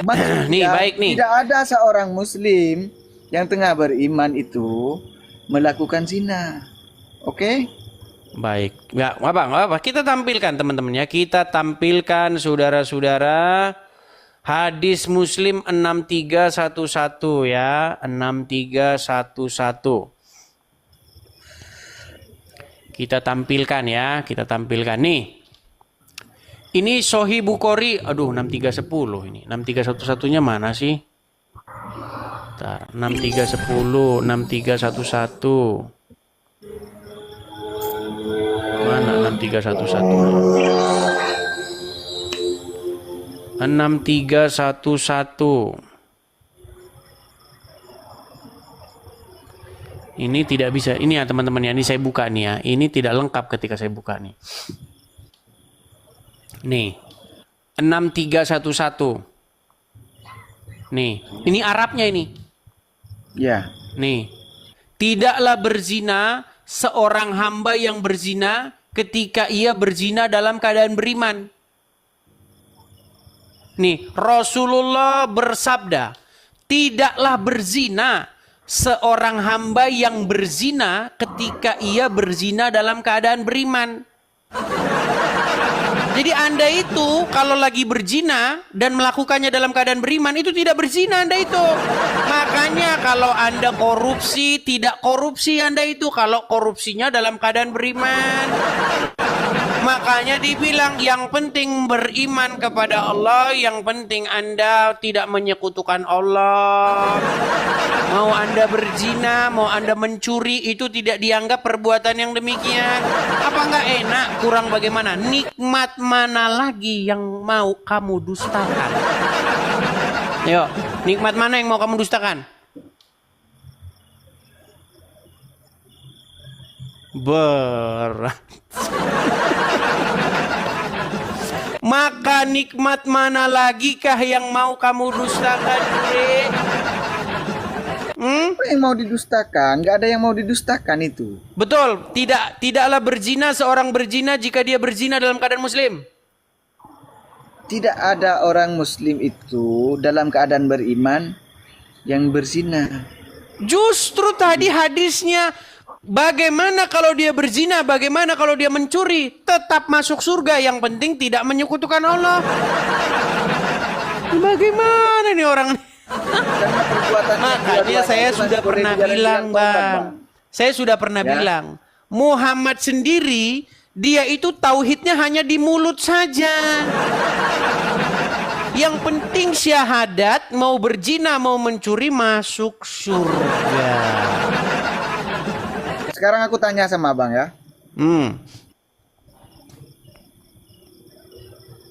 Maksudnya, Nih, baik nih. tidak ada seorang muslim yang tengah beriman itu melakukan zina. Oke? Baik. Nggak apa. Kita tampilkan teman-teman ya. Kita tampilkan saudara-saudara hadis Muslim 6311 ya. 6311. Kita tampilkan ya. Kita tampilkan nih. Ini Sahih Bukhari. Aduh, 6310 ini. 6311-nya mana sih? Bentar, 6310, 6311. Mana 6311? 6311. Ini tidak bisa. Ini ya teman-teman ya. Ini saya buka nih ya. Ini tidak lengkap ketika saya buka nih. Nih. 6311. Nih. Ini Arabnya ini. Ya. Nih. Tidaklah berzina seorang hamba yang berzina ketika ia berzina dalam keadaan beriman. Nih, Rasulullah bersabda, tidaklah berzina seorang hamba yang berzina ketika ia berzina dalam keadaan beriman. Jadi Anda itu kalau lagi berzina dan melakukannya dalam keadaan beriman itu tidak berzina Anda itu. Makanya kalau Anda korupsi, tidak korupsi Anda itu kalau korupsinya dalam keadaan beriman. Makanya dibilang yang penting beriman kepada Allah, yang penting Anda tidak menyekutukan Allah. Mau Anda berzina, mau Anda mencuri, itu tidak dianggap perbuatan yang demikian. Apa nggak enak? Kurang bagaimana? Nikmat mana lagi yang mau kamu dustakan? Yo, nikmat mana yang mau kamu dustakan? Berat. Maka nikmat mana lagi kah yang mau kamu dustakan, Bre? Apa yang mau didustakan? Nggak ada yang mau didustakan itu. Betul, tidaklah berzina seorang berzina jika dia berzina dalam keadaan muslim. Tidak ada orang muslim itu dalam keadaan beriman yang berzina. Justru tadi hadisnya, bagaimana kalau dia berzina, bagaimana kalau dia mencuri, tetap masuk surga. Yang penting tidak menyekutukan Allah. Bagaimana nih orang? Makanya saya sudah pernah bilang, Bang. Saya sudah pernah bilang, Muhammad sendiri, dia itu tauhidnya hanya di mulut saja. Yang penting syahadat, mau berzina, mau mencuri, masuk surga. Sekarang aku tanya sama abang ya.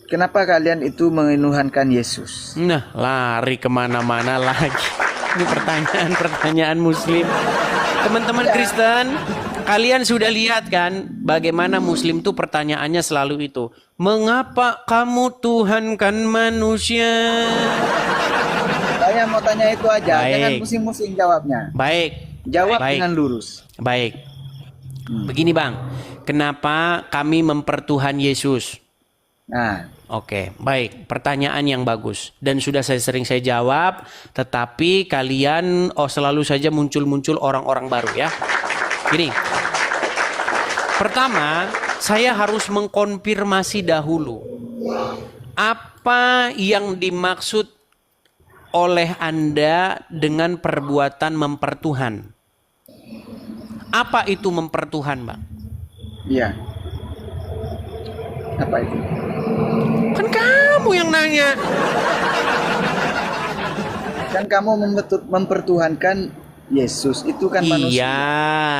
Kenapa kalian itu menginuhankan Yesus? Nah, lari kemana-mana lagi. Ini pertanyaan-pertanyaan muslim. Teman-teman Kristen, kalian sudah lihat kan bagaimana muslim tuh pertanyaannya selalu itu. Mengapa kamu tuhankan manusia? Saya mau tanya itu aja, Baik. jangan pusing-pusing jawabnya. Baik. Jawab Baik. dengan lurus. Baik. Begini Bang, kenapa kami mempertuhan Yesus? Nah, Oke, baik. Pertanyaan yang bagus. Dan sudah sering saya jawab, tetapi kalian selalu saja muncul-muncul orang-orang baru ya. Gini. Pertama, saya harus mengkonfirmasi dahulu. Apa yang dimaksud oleh Anda dengan perbuatan mempertuhan? Apa itu mempertuhan, Bang? iya. Apa itu? Kan kamu yang nanya. Kan kamu mempertuhankan Yesus, itu kan manusia. Iya,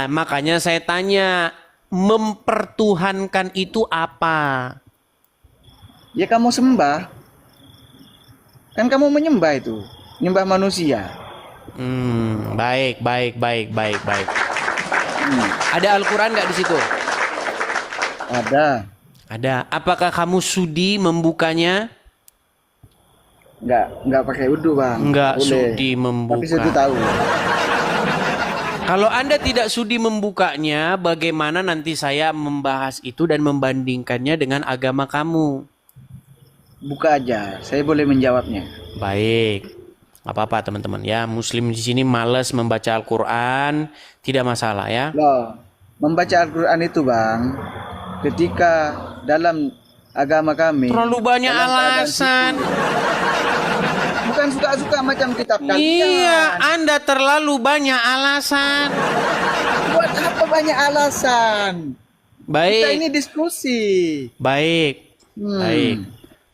makanya saya tanya, mempertuhankan itu apa? Ya kamu sembah. Kan kamu menyembah itu, menyembah manusia. Baik. Ada Al-Quran nggak di situ? Ada. Ada. Apakah kamu sudi membukanya? Enggak pakai wudu, Bang. Enggak Boleh. sudi membuka. Tapi sudi tahu. Kalau Anda tidak sudi membukanya, bagaimana nanti saya membahas itu dan membandingkannya dengan agama kamu? Buka aja, saya boleh menjawabnya. Baik. Nggak apa-apa teman-teman ya. Muslim di sini malas membaca Al-Quran, tidak masalah ya. Loh, membaca Al-Quran itu Bang, ketika dalam agama kami Terlalu banyak dalam keadaan alasan. bukan suka-suka macam kitab kalian. Iya, Anda terlalu banyak alasan. Buat apa banyak alasan? Kita ini Baik, diskusi. baik, Hmm. baik.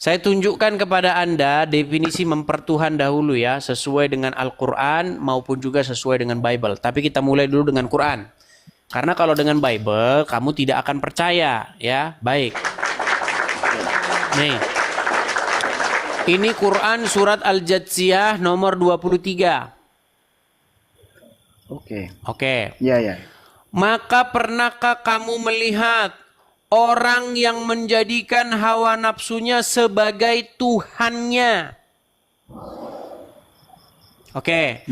Saya tunjukkan kepada Anda definisi mempertuhan dahulu ya, sesuai dengan Al-Quran maupun juga sesuai dengan Bible. Tapi kita mulai dulu dengan Quran. Karena kalau dengan Bible, kamu tidak akan percaya ya. Baik. Nih. Ini Quran surat Al-Jathiyah nomor 23. Oke. Oke. Ya, ya. Maka pernahkah kamu melihat orang yang menjadikan hawa nafsunya sebagai Tuhannya? Oke.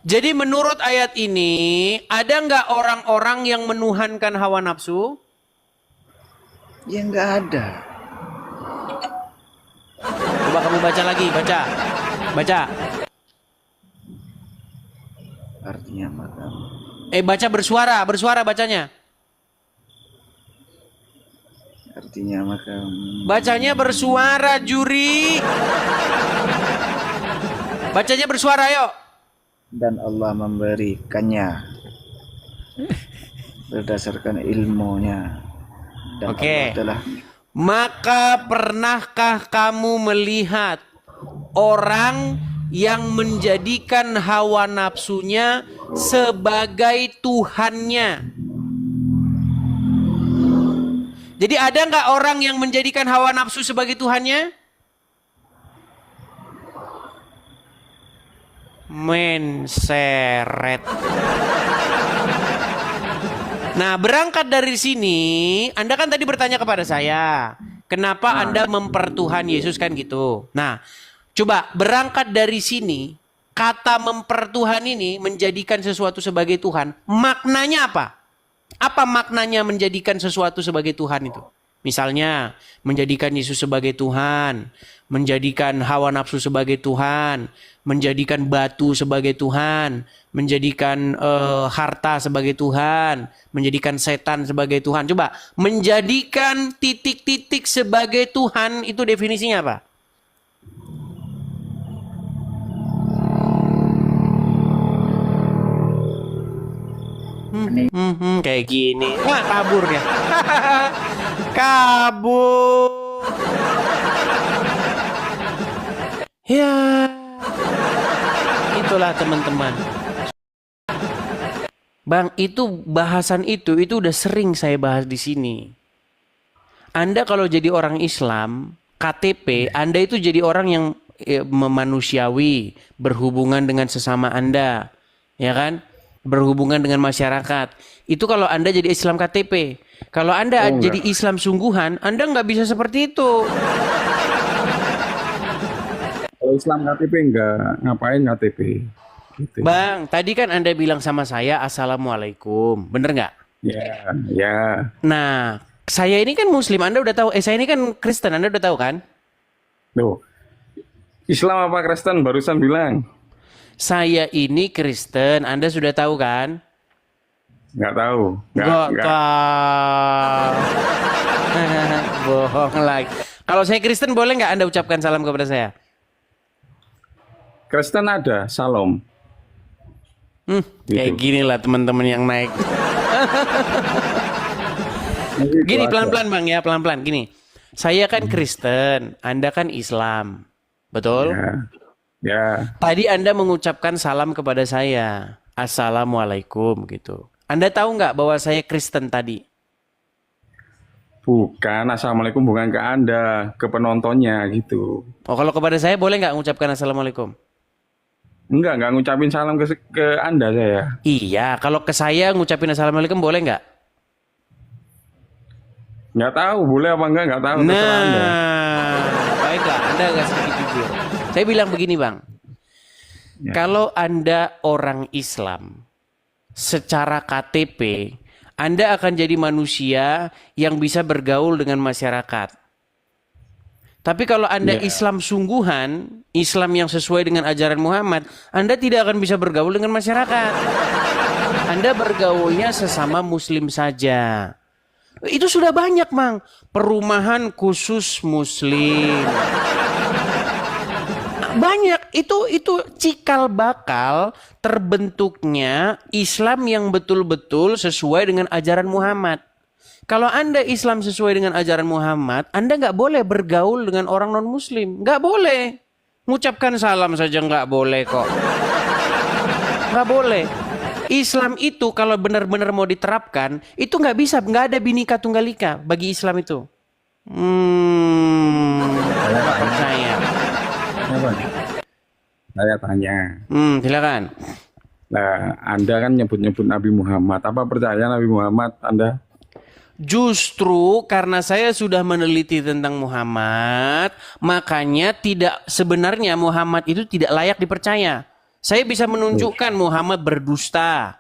Jadi menurut ayat ini, ada nggak orang-orang yang menuhankan hawa nafsu? Ya nggak ada. Coba kamu baca lagi, baca. Baca. Artinya makam. Baca bersuara bacanya. Artinya makam. Bacanya bersuara, juri. Bacanya bersuara, yuk. Dan Allah memberikannya berdasarkan ilmunya. Dan Oke. Allah telah Maka pernahkah kamu melihat orang yang menjadikan hawa nafsunya sebagai Tuhannya? Jadi ada nggak orang yang menjadikan hawa nafsu sebagai Tuhannya? Menseret. Nah, berangkat dari sini, Anda kan tadi bertanya kepada saya, kenapa Anda mempertuhan Yesus kan gitu. Nah, coba berangkat dari sini, kata mempertuhan ini menjadikan sesuatu sebagai Tuhan, maknanya apa? Apa maknanya menjadikan sesuatu sebagai Tuhan itu? Misalnya, menjadikan Yesus sebagai Tuhan, menjadikan hawa nafsu sebagai Tuhan, menjadikan batu sebagai Tuhan, menjadikan harta sebagai Tuhan, menjadikan setan sebagai Tuhan. Coba, menjadikan titik-titik sebagai Tuhan itu definisinya apa? Kayak gini. Wah, kabur dia. Kabur. Ya. Itulah teman-teman. Bang, itu bahasan itu udah sering saya bahas di sini. Anda kalau jadi orang Islam, KTP, Anda itu jadi orang yang memanusiawi, berhubungan dengan sesama Anda. Ya kan? Berhubungan dengan masyarakat. Itu kalau Anda jadi Islam KTP. Kalau Anda jadi Islam sungguhan, Anda nggak bisa seperti itu. Kalau Islam KTP enggak, ngapain KTP? Gitu. Bang, tadi kan Anda bilang sama saya, Assalamualaikum. Bener nggak? Ya, ya. Nah, saya ini kan Muslim, Anda udah tahu. Saya ini kan Kristen, Anda udah tahu kan? Tuh. Islam apa Kristen barusan bilang? Saya ini Kristen, Anda sudah tahu kan? Nggak tahu. Nggak tahu. Bohong lagi. Kalau saya Kristen, boleh nggak Anda ucapkan salam kepada saya? Kristen ada, salam. Kayak gini lah teman-teman yang naik. Gini pelan-pelan Bang ya, pelan-pelan. Gini, saya kan Kristen, Anda kan Islam. Betul? Ya. Ya. Tadi Anda mengucapkan salam kepada saya. Assalamualaikum gitu. Anda tahu nggak bahwa saya Kristen tadi? Bukan, Assalamualaikum bukan ke Anda, ke penontonnya gitu. Oh, kalau kepada saya boleh nggak mengucapkan Assalamualaikum? Enggak ngucapin salam ke Anda saya. Iya, kalau ke saya ngucapin Assalamualaikum boleh nggak? Nggak tahu, boleh apa enggak tahu. Terserah Anda. Nah, baiklah, Anda nggak sedikit jujur. Saya bilang begini Bang, Ya. kalau Anda orang Islam, secara KTP, Anda akan jadi manusia yang bisa bergaul dengan masyarakat. Tapi kalau Anda Ya. Islam sungguhan, Islam yang sesuai dengan ajaran Muhammad, Anda tidak akan bisa bergaul dengan masyarakat. Anda bergaulnya sesama muslim saja. Itu sudah banyak, Mang. Perumahan khusus muslim. Banyak. Itu cikal bakal terbentuknya Islam yang betul-betul sesuai dengan ajaran Muhammad. Kalau Anda Islam sesuai dengan ajaran Muhammad, Anda nggak boleh bergaul dengan orang non-muslim. Nggak boleh. Mengucapkan salam saja nggak boleh kok. Nggak boleh. Islam itu kalau benar-benar mau diterapkan, itu nggak bisa, nggak ada Bhinneka Tunggal Ika bagi Islam itu. Nggak percaya. Apa? Saya tanya. Silakan. Nah, Anda kan nyebut-nyebut Nabi Muhammad. Apa percaya Nabi Muhammad Anda? Justru karena saya sudah meneliti tentang Muhammad, makanya sebenarnya Muhammad itu tidak layak dipercaya. Saya bisa menunjukkan Muhammad berdusta.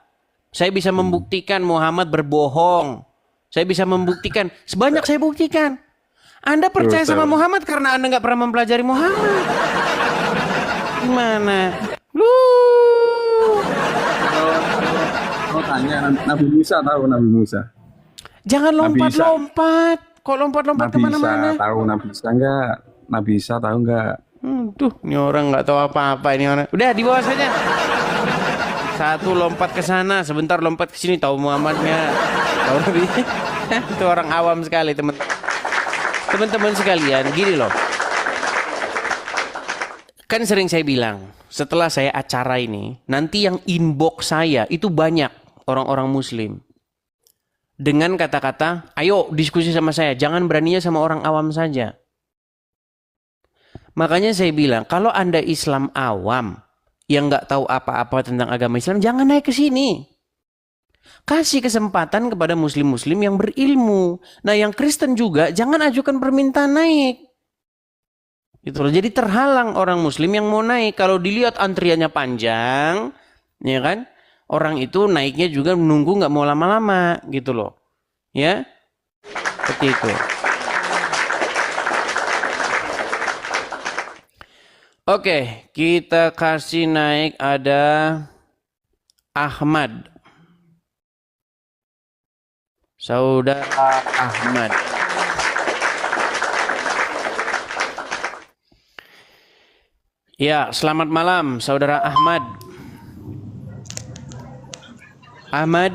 Saya bisa membuktikan Muhammad berbohong. Saya bisa membuktikan. Sebanyak saya buktikan. Anda percaya sama Muhammad karena Anda nggak pernah mempelajari Muhammad. Gimana? Lu? Kalau tanya Nabi Musa, tahu Nabi Musa? Jangan lompat-lompat. Kok lompat-lompat kemana-mana? Tahu Nabi Isa enggak? Nabi Isa tahu enggak? Tuh, ini orang nggak tahu apa-apa ini orang. Udah di bawah saja. Satu lompat ke sana, sebentar lompat ke sini, tahu Muhammadnya. Tahu Nabi. Itu orang awam sekali, teman-teman sekalian. Gini loh. Kan sering saya bilang, setelah saya acara ini, nanti yang inbox saya itu banyak orang-orang muslim. Dengan kata-kata, ayo diskusi sama saya, jangan beraninya sama orang awam saja. Makanya saya bilang, kalau Anda Islam awam yang nggak tahu apa-apa tentang agama Islam, jangan naik ke sini. Kasih kesempatan kepada muslim-muslim yang berilmu. Nah, yang Kristen juga jangan ajukan permintaan naik. Gitu loh. Jadi terhalang orang muslim yang mau naik. Kalau dilihat antriannya panjang, ya kan? Orang itu naiknya juga menunggu nggak mau lama-lama, gitu loh. Ya, seperti itu. Oke, kita kasih naik ada Ahmad. Saudara Ahmad. Ya, selamat malam Saudara Ahmad. Ahmad.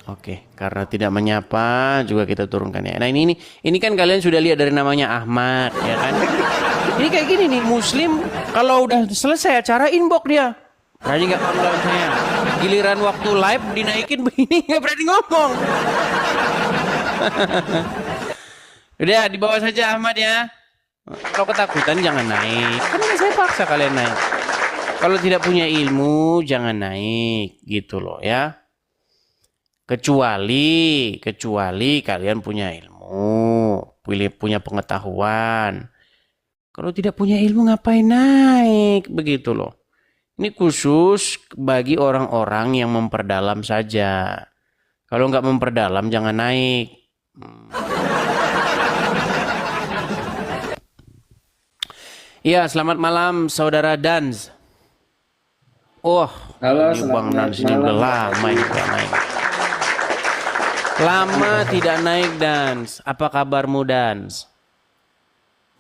Oke, karena tidak menyapa juga kita turunkan ya. Nah ini kan kalian sudah lihat dari namanya Ahmad, ya kan? Ini kayak gini nih, Muslim kalau udah selesai acara inbox dia, berani nggak mau lawan saya. Giliran waktu live dinaikin begini nggak berani ngomong. Udah di bawah saja Ahmad ya. Kalau ketakutan jangan naik. Karena saya paksa kalian naik. Kalau tidak punya ilmu jangan naik, gitu loh ya. Kecuali kalian punya ilmu, punya pengetahuan. Kalau tidak punya ilmu ngapain naik, begitu loh. Ini khusus bagi orang-orang yang memperdalam saja. Kalau nggak memperdalam jangan naik. Ya, selamat malam Saudara Dans. Oh, halo, ini Bang Dans ini udah lama ini gak naik. Lama tidak naik Dans. Apa kabarmu Dans?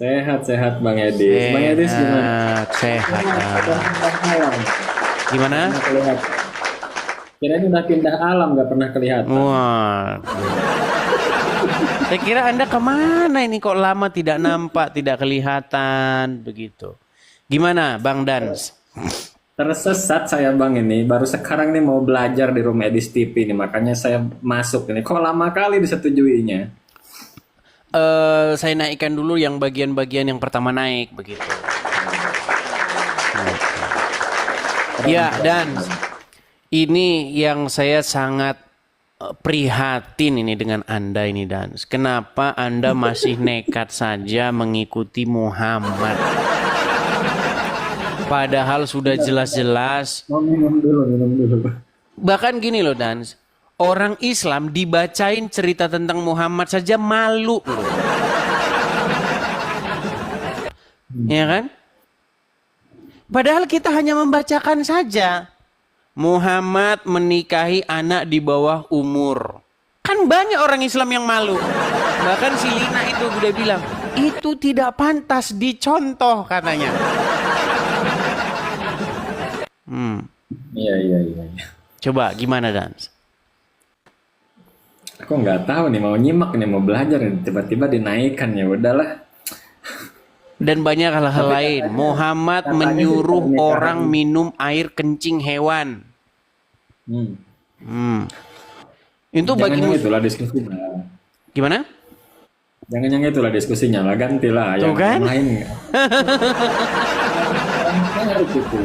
Sehat Bang Edis. Bang Edis gimana? Sehat. Gimana? Kirain udah pindah alam gak pernah kelihatan. Wah. Saya kira Anda kemana ini kok lama tidak nampak, tidak kelihatan begitu. Gimana Bang Dans? Tersesat saya Bang ini. Baru sekarang nih mau belajar di Room Edis TV nih. Makanya saya masuk ini. Kok lama kali disetujuinya? Saya naikkan dulu yang bagian-bagian yang pertama naik begitu. Ya, dan ini yang saya sangat prihatin ini dengan Anda ini Dan. Kenapa Anda masih nekat saja mengikuti Muhammad? Padahal sudah jelas-jelas. Minum dulu. Bahkan gini loh Dan. Orang Islam dibacain cerita tentang Muhammad saja malu loh. Ya kan? Padahal kita hanya membacakan saja. Muhammad menikahi anak di bawah umur. Kan banyak orang Islam yang malu. Bahkan si Lina itu udah bilang, itu tidak pantas dicontoh katanya. Iya. Coba gimana Dans? Aku nggak tahu nih, mau nyimak nih, mau belajar nih, tiba-tiba dinaikkan, ya udahlah. Dan banyak hal-hal lain. Muhammad katanya menyuruh sih pernikahan. orang minum air kencing hewan. Itu bagi Jangan yang itulah diskusinya. gimana? Jangan yang itulah diskusinya lah, gantilah Tuh yang kan? lain. Harus itu.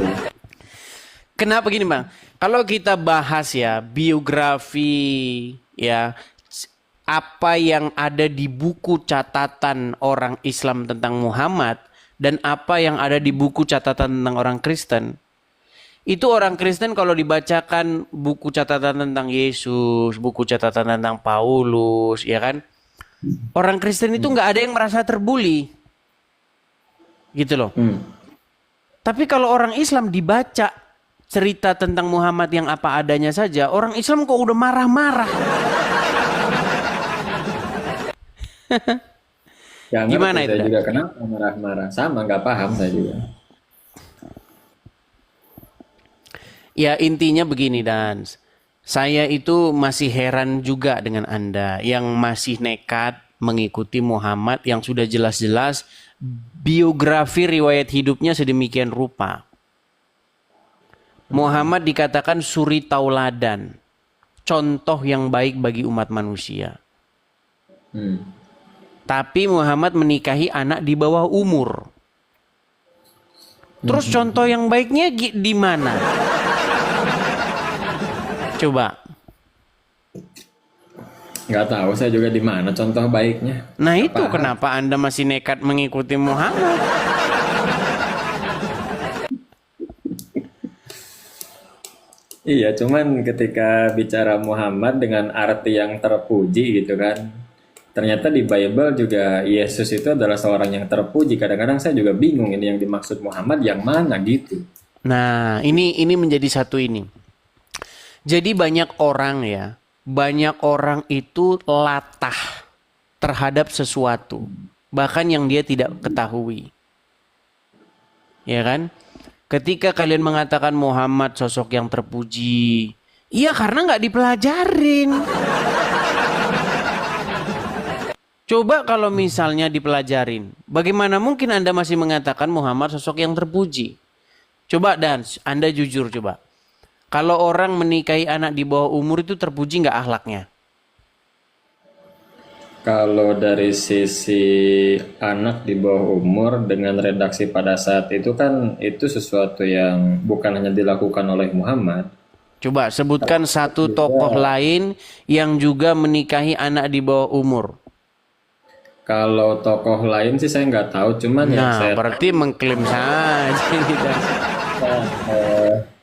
Kenapa gini Bang? Kalau kita bahas ya biografi ya apa yang ada di buku catatan orang Islam tentang Muhammad dan apa yang ada di buku catatan tentang orang Kristen. Itu orang Kristen kalau dibacakan buku catatan tentang Yesus, buku catatan tentang Paulus, ya kan? Orang Kristen itu nggak ada yang merasa terbuli. Gitu loh. Tapi kalau orang Islam dibaca cerita tentang Muhammad yang apa adanya saja, orang Islam kok udah marah-marah. Ya, Gimana ngerti, itu, saya Dan? juga kenapa marah-marah, sama nggak paham saya juga. Ya intinya begini Dans. Saya itu masih heran juga dengan Anda yang masih nekat mengikuti Muhammad yang sudah jelas-jelas biografi riwayat hidupnya sedemikian rupa. Muhammad dikatakan suri tauladan, contoh yang baik bagi umat manusia. Tapi Muhammad menikahi anak di bawah umur. Terus contoh yang baiknya di mana? Coba. Nggak tahu saya juga di mana contoh baiknya. Nah Nggak itu paham. kenapa Anda masih nekat mengikuti Muhammad? Iya, cuman ketika bicara Muhammad dengan arti yang terpuji gitu kan. Ternyata di Bible juga Yesus itu adalah seorang yang terpuji. Kadang-kadang saya juga bingung ini yang dimaksud Muhammad yang mana gitu. Nah ini menjadi satu ini. Jadi banyak orang itu latah terhadap sesuatu. Bahkan yang dia tidak ketahui. Ya kan? Ketika kalian mengatakan Muhammad sosok yang terpuji. Iya karena nggak dipelajarin. Coba kalau misalnya dipelajarin. Bagaimana mungkin Anda masih mengatakan Muhammad sosok yang terpuji? Coba Dan, Anda jujur coba. Kalau orang menikahi anak di bawah umur itu terpuji nggak akhlaknya? Kalau dari sisi anak di bawah umur dengan redaksi pada saat itu kan itu sesuatu yang bukan hanya dilakukan oleh Muhammad. Coba sebutkan satu tokoh lain yang juga menikahi anak di bawah umur. Kalau tokoh lain sih saya nggak tahu, cuman yang Nah, saya berarti mengklaim saja ini, Dan.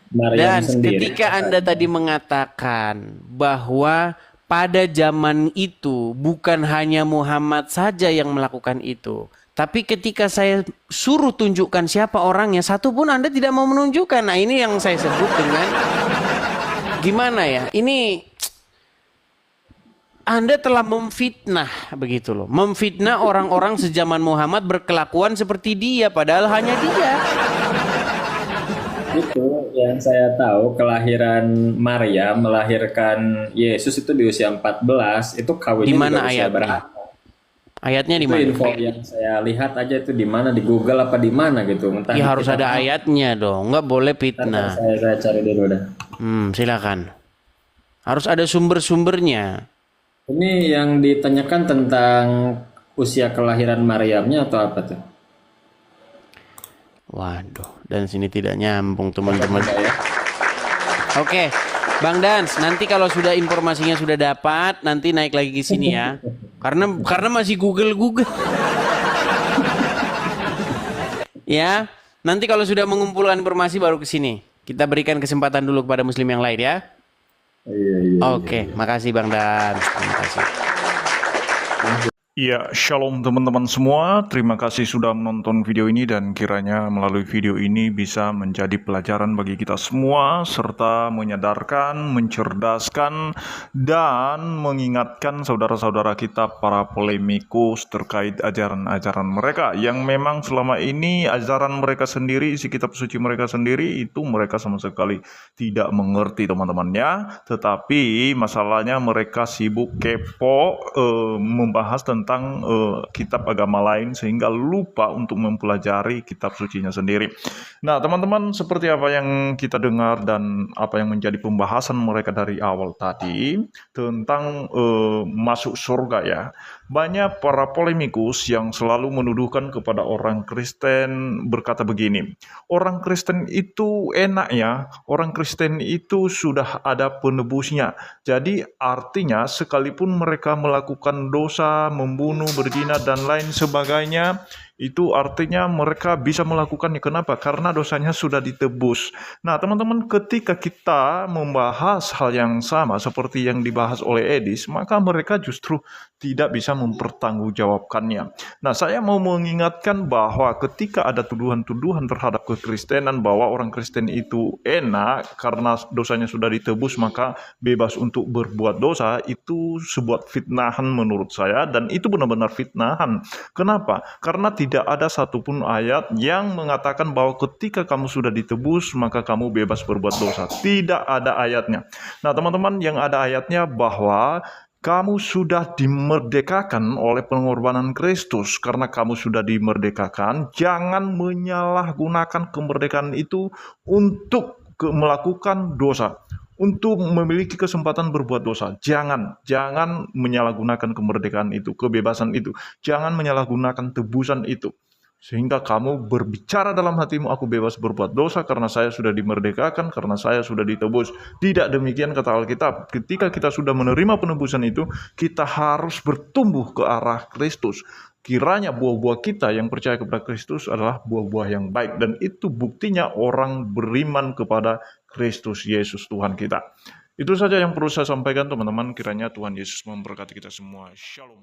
Maryam Dan sendiri. ketika Anda tadi mengatakan bahwa pada zaman itu bukan hanya Muhammad saja yang melakukan itu. Tapi ketika saya suruh tunjukkan siapa orangnya, satu pun Anda tidak mau menunjukkan. Nah ini yang saya sebut dengan gimana ya? Ini Anda telah memfitnah begitu loh. Memfitnah orang-orang sejaman Muhammad berkelakuan seperti dia padahal hanya dia. Itu yang saya tahu, kelahiran Maryam melahirkan Yesus itu di usia 14, itu kawinnya Di mana juga usia ayatnya? berapa? Ayatnya di Itu mana? info yang saya lihat aja itu di mana, di Google apa di mana gitu. Entah Ya harus kita ada tahu. ayatnya dong, nggak boleh Ntar fitnah. saya cari dulu dah. Silakan. Harus ada sumber-sumbernya. Ini yang ditanyakan tentang usia kelahiran Maryamnya atau apa tuh? Waduh, dan sini tidak nyambung teman-teman. Ya. Oke, Bang Dans, nanti kalau sudah informasinya sudah dapat, nanti naik lagi ke sini ya. Karena masih Google. Ya, nanti kalau sudah mengumpulkan informasi baru ke sini. Kita berikan kesempatan dulu kepada muslim yang lain ya. Iya, iya. Oke, makasih Bang Dan. Terima kasih. Ya, shalom teman-teman semua. Terima kasih sudah menonton video ini dan kiranya melalui video ini bisa menjadi pelajaran bagi kita semua serta menyadarkan, mencerdaskan, dan mengingatkan saudara-saudara kita para polemikus terkait ajaran-ajaran mereka yang memang selama ini ajaran mereka sendiri, isi kitab suci mereka sendiri itu mereka sama sekali tidak mengerti teman-temannya. Tetapi masalahnya mereka sibuk kepo membahas tentang kitab agama lain sehingga lupa untuk mempelajari kitab sucinya sendiri. Nah, teman-teman, seperti apa yang kita dengar dan apa yang menjadi pembahasan mereka dari awal tadi tentang masuk surga ya. Banyak para polemikus yang selalu menuduhkan kepada orang Kristen berkata begini, orang Kristen itu enak ya, orang Kristen itu sudah ada penebusnya. Jadi artinya sekalipun mereka melakukan dosa, membunuh, berzina, dan lain sebagainya, itu artinya mereka bisa melakukannya. Kenapa? Karena dosanya sudah ditebus. Nah, teman-teman, ketika kita membahas hal yang sama seperti yang dibahas oleh Edis, maka mereka justru tidak bisa mempertanggungjawabkannya. Nah, saya mau mengingatkan bahwa ketika ada tuduhan-tuduhan terhadap kekristenan bahwa orang Kristen itu enak karena dosanya sudah ditebus maka bebas untuk berbuat dosa, itu sebuah fitnahan menurut saya, dan itu benar-benar fitnahan. Kenapa? Karena tidak ada satupun ayat yang mengatakan bahwa ketika kamu sudah ditebus maka kamu bebas berbuat dosa. Tidak ada ayatnya. Nah, teman-teman, yang ada ayatnya bahwa kamu sudah dimerdekakan oleh pengorbanan Kristus. Karena kamu sudah dimerdekakan, jangan menyalahgunakan kemerdekaan itu untuk melakukan dosa, untuk memiliki kesempatan berbuat dosa. Jangan menyalahgunakan kemerdekaan itu, kebebasan itu. Jangan menyalahgunakan tebusan itu. Sehingga kamu berbicara dalam hatimu, aku bebas berbuat dosa karena saya sudah dimerdekakan, karena saya sudah ditebus. Tidak demikian kata Alkitab. Ketika kita sudah menerima penebusan itu, kita harus bertumbuh ke arah Kristus. Kiranya buah-buah kita yang percaya kepada Kristus adalah buah-buah yang baik. Dan itu buktinya orang beriman kepada Kristus Yesus Tuhan kita. Itu saja yang perlu saya sampaikan teman-teman. Kiranya Tuhan Yesus memberkati kita semua. Shalom.